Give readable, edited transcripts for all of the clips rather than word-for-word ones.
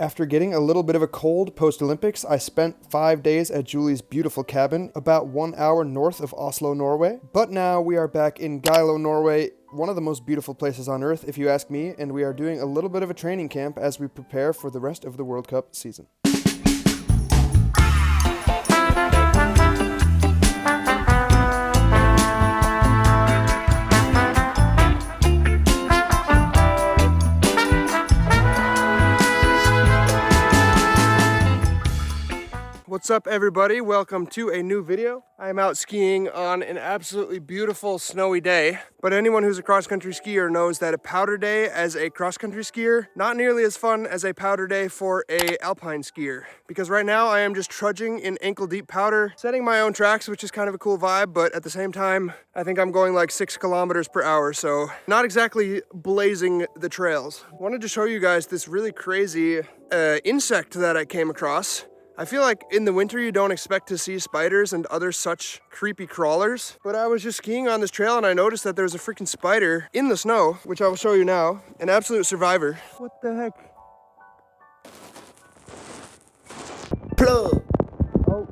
After getting a little bit of a cold post-Olympics, I spent 5 days at Julie's beautiful cabin about 1 hour north of Oslo, Norway. But now we are back in Geilo, Norway, one of the most beautiful places on earth, if you ask me, and we are doing a little bit of a training camp as we prepare for the rest of the World Cup season. What's up everybody, welcome to a new video. I am out skiing on an absolutely beautiful snowy day, but anyone who's a cross-country skier knows that a powder day as a cross-country skier, not nearly as fun as a powder day for a alpine skier. Because right now I am just trudging in ankle-deep powder, setting my own tracks, which is kind of a cool vibe, but at the same time, I think I'm going like 6 kilometers per hour, so not exactly blazing the trails. I wanted to show you guys this really crazy insect that I came across. I feel like in the winter you don't expect to see spiders and other such creepy crawlers, but I was just skiing on this trail and I noticed that there's a freaking spider in the snow, which I will show you now. An absolute survivor. What the heck? Plug. Oh.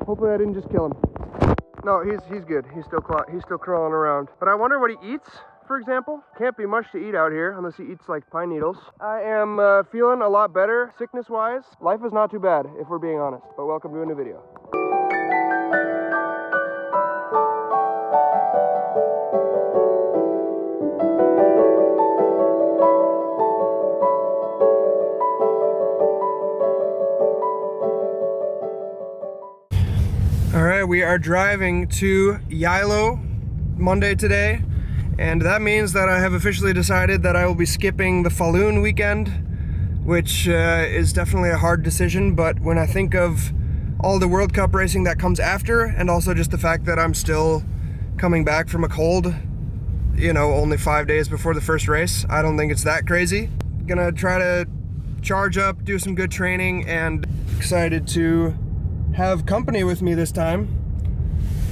Hopefully I didn't just kill him. No, he's good. He's still crawling around. But I wonder what he eats. For example, can't be much to eat out here unless he eats like pine needles. I am feeling a lot better sickness-wise. Life is not too bad if we're being honest, but welcome to a new video. All right, we are driving to Geilo Monday today. And that means that I have officially decided that I will be skipping the Falun weekend, which is definitely a hard decision, but when I think of all the World Cup racing that comes after, and also just the fact that I'm still coming back from a cold, you know, only 5 days before the first race, I don't think it's that crazy. Gonna try to charge up, do some good training, and excited to have company with me this time.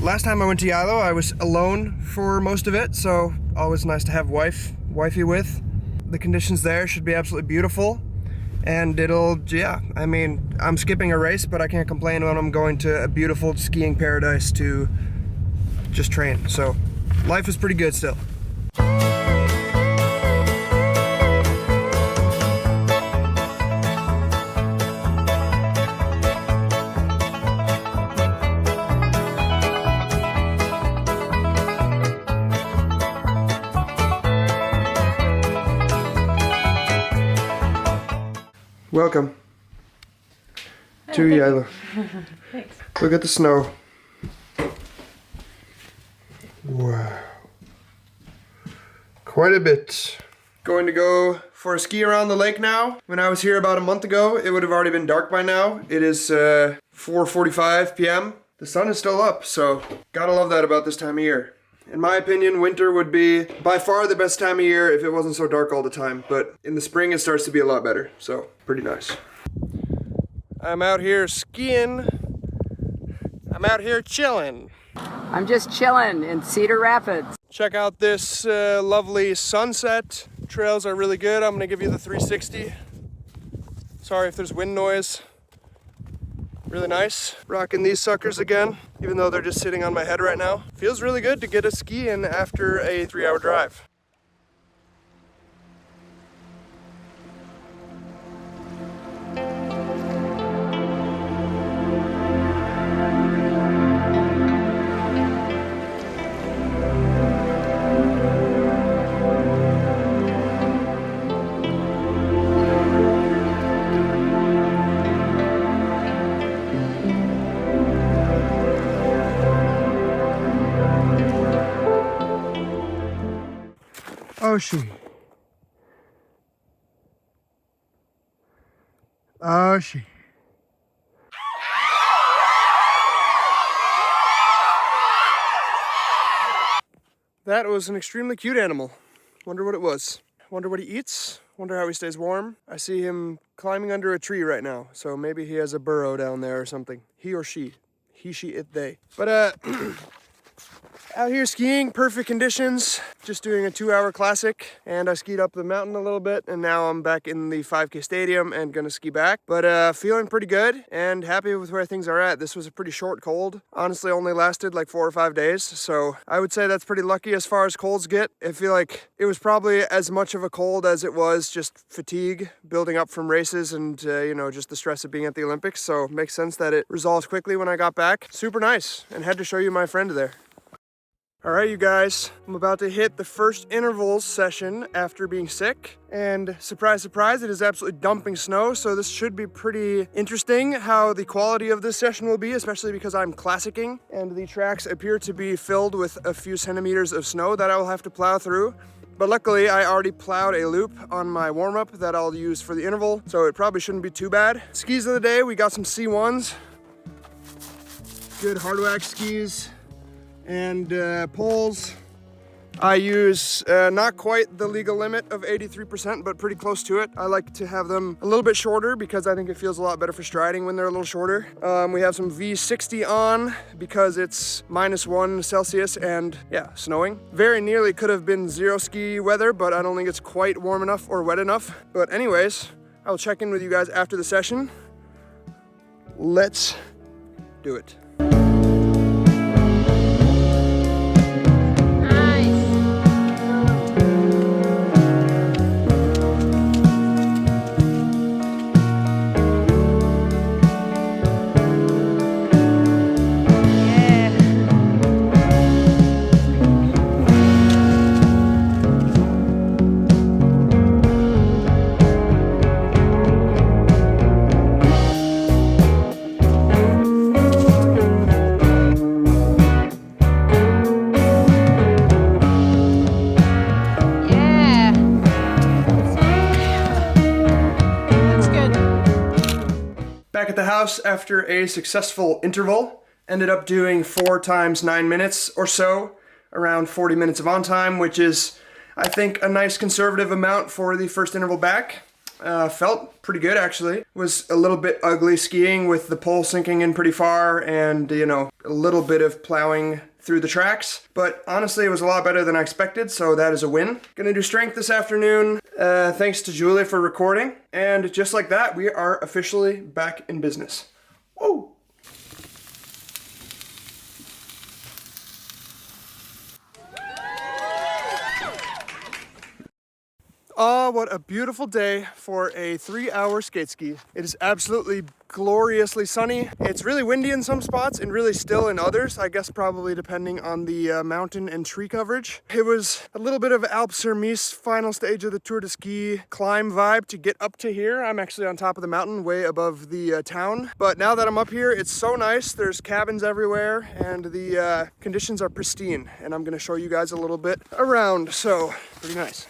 Last time I went to Geilo, I was alone for most of it, so always nice to have wifey with. The conditions there should be absolutely beautiful, and I mean, I'm skipping a race, but I can't complain when I'm going to a beautiful skiing paradise to just train. So life is pretty good still. Welcome to Geilo. Thanks. Look at the snow. Wow. Quite a bit. Going to go for a ski around the lake now. When I was here about a month ago, it would have already been dark by now. It is 4:45 p.m. The sun is still up, so gotta love that about this time of year. In my opinion, winter would be by far the best time of year if it wasn't so dark all the time, but in the spring it starts to be a lot better, so pretty nice. I'm out here skiing. I'm out here chilling. I'm just chilling in Cedar Rapids. Check out this lovely sunset. Trails are really good. I'm gonna give you the 360. Sorry if there's wind noise. Really nice. Rocking these suckers again, even though they're just sitting on my head right now. Feels really good to get a ski in after a 3-hour drive. Oshi. Oshi. That was an extremely cute animal. Wonder what it was. Wonder what he eats. Wonder how he stays warm. I see him climbing under a tree right now, so maybe he has a burrow down there or something. He or she. He, she, it, they. But Out here skiing, perfect conditions, just doing a 2-hour classic, and I skied up the mountain a little bit, and now I'm back in the 5K stadium and gonna ski back. But feeling pretty good and happy with where things are at. This was a pretty short cold. Honestly, only lasted like 4 or 5 days, so I would say that's pretty lucky as far as colds get. I feel like it was probably as much of a cold as it was just fatigue building up from races and you know, just the stress of being at the Olympics. So it makes sense that it resolved quickly when I got back. Super nice, and had to show you my friend there. All right, you guys, I'm about to hit the first intervals session after being sick. And surprise, surprise, it is absolutely dumping snow. So this should be pretty interesting how the quality of this session will be, especially because I'm classicing and the tracks appear to be filled with a few centimeters of snow that I will have to plow through. But luckily, I already plowed a loop on my warm-up that I'll use for the interval, so it probably shouldn't be too bad. Skis of the day, we got some C1s. Good hard wax skis. And poles, I use not quite the legal limit of 83%, but pretty close to it. I like to have them a little bit shorter because I think it feels a lot better for striding when they're a little shorter. We have some V60 on because it's -1 Celsius and yeah, snowing. Very nearly could have been 0 ski weather, but I don't think it's quite warm enough or wet enough. But anyways, I'll check in with you guys after the session. Let's do it. Back at the house after a successful interval. Ended up doing 4 times 9 minutes or so, around 40 minutes of on time, which is, I think, a nice conservative amount for the first interval back. Felt pretty good, actually. Was a little bit ugly skiing with the pole sinking in pretty far and, you know, a little bit of plowing through the tracks, but honestly it was a lot better than I expected, so that is a win. Gonna do strength this afternoon, thanks to Julie for recording, and just like that, we are officially back in business. Whoa! Oh, what a beautiful day for a 3-hour skate ski. It is absolutely gloriously sunny. It's really windy in some spots and really still in others, I guess probably depending on the mountain and tree coverage. It was a little bit of Alpes sur Mise final stage of the Tour de Ski climb vibe to get up to here. I'm actually on top of the mountain, way above the town. But now that I'm up here, it's so nice. There's cabins everywhere and the conditions are pristine. And I'm gonna show you guys a little bit around, so pretty nice.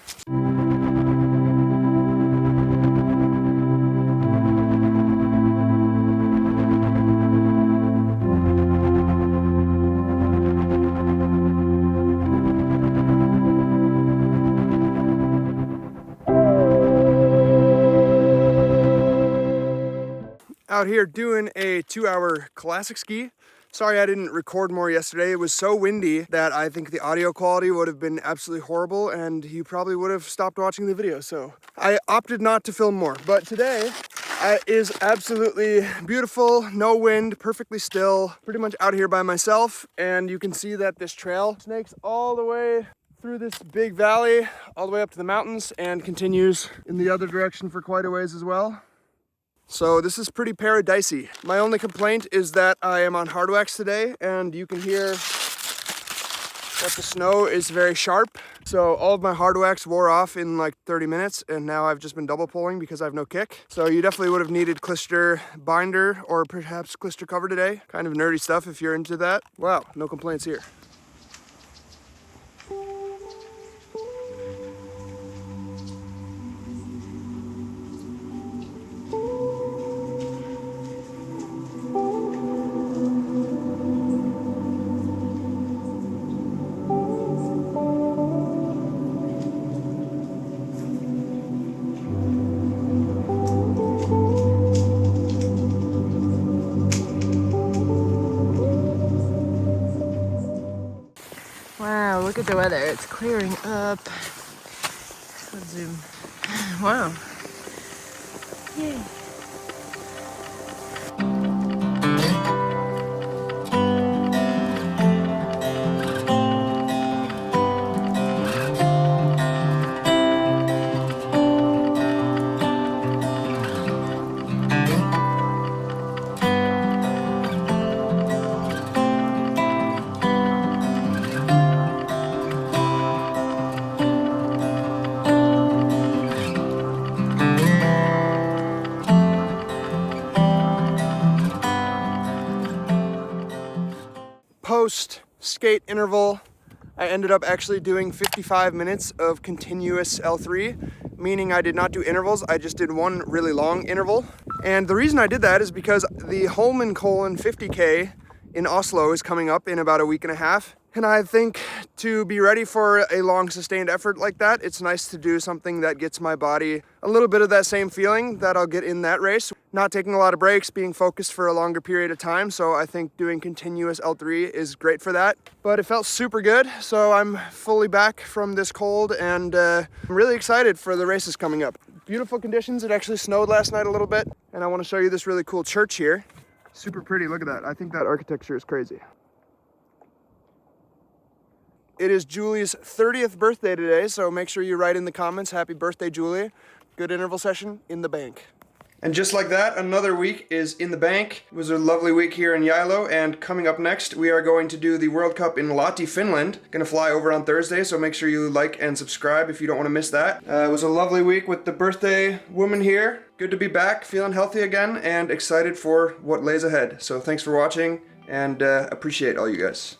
Out here doing a 2-hour classic ski. Sorry I didn't record more yesterday. It was so windy that I think the audio quality would have been absolutely horrible and you probably would have stopped watching the video. So I opted not to film more. But today is absolutely beautiful, no wind, perfectly still, pretty much out here by myself. And you can see that this trail snakes all the way through this big valley, all the way up to the mountains and continues in the other direction for quite a ways as well. So this is pretty paradisey. My only complaint is that I am on hard wax today and you can hear that the snow is very sharp. So all of my hard wax wore off in like 30 minutes and now I've just been double pulling because I have no kick. So you definitely would have needed clister binder or perhaps clister cover today. Kind of nerdy stuff if you're into that. Wow, no complaints here. at the weather. It's clearing up. Let's zoom. Wow. Yay. Post skate interval, I ended up actually doing 55 minutes of continuous L3, meaning I did not do intervals, I just did one really long interval. And the reason I did that is because the Holmenkollen 50K in Oslo is coming up in about a week and a half. And I think to be ready for a long sustained effort like that, it's nice to do something that gets my body a little bit of that same feeling that I'll get in that race. Not taking a lot of breaks, being focused for a longer period of time. So I think doing continuous L3 is great for that. But it felt super good. So I'm fully back from this cold and I'm really excited for the races coming up. Beautiful conditions. It actually snowed last night a little bit. And I want to show you this really cool church here. Super pretty, look at that. I think that architecture is crazy. It is Julie's 30th birthday today, so make sure you write in the comments, happy birthday, Julie. Good interval session in the bank. And just like that, another week is in the bank. It was a lovely week here in Geilo, and coming up next, we are going to do the World Cup in Lahti, Finland. Gonna fly over on Thursday, so make sure you like and subscribe if you don't want to miss that. It was a lovely week with the birthday woman here. Good to be back, feeling healthy again, and excited for what lays ahead. So thanks for watching, and appreciate all you guys.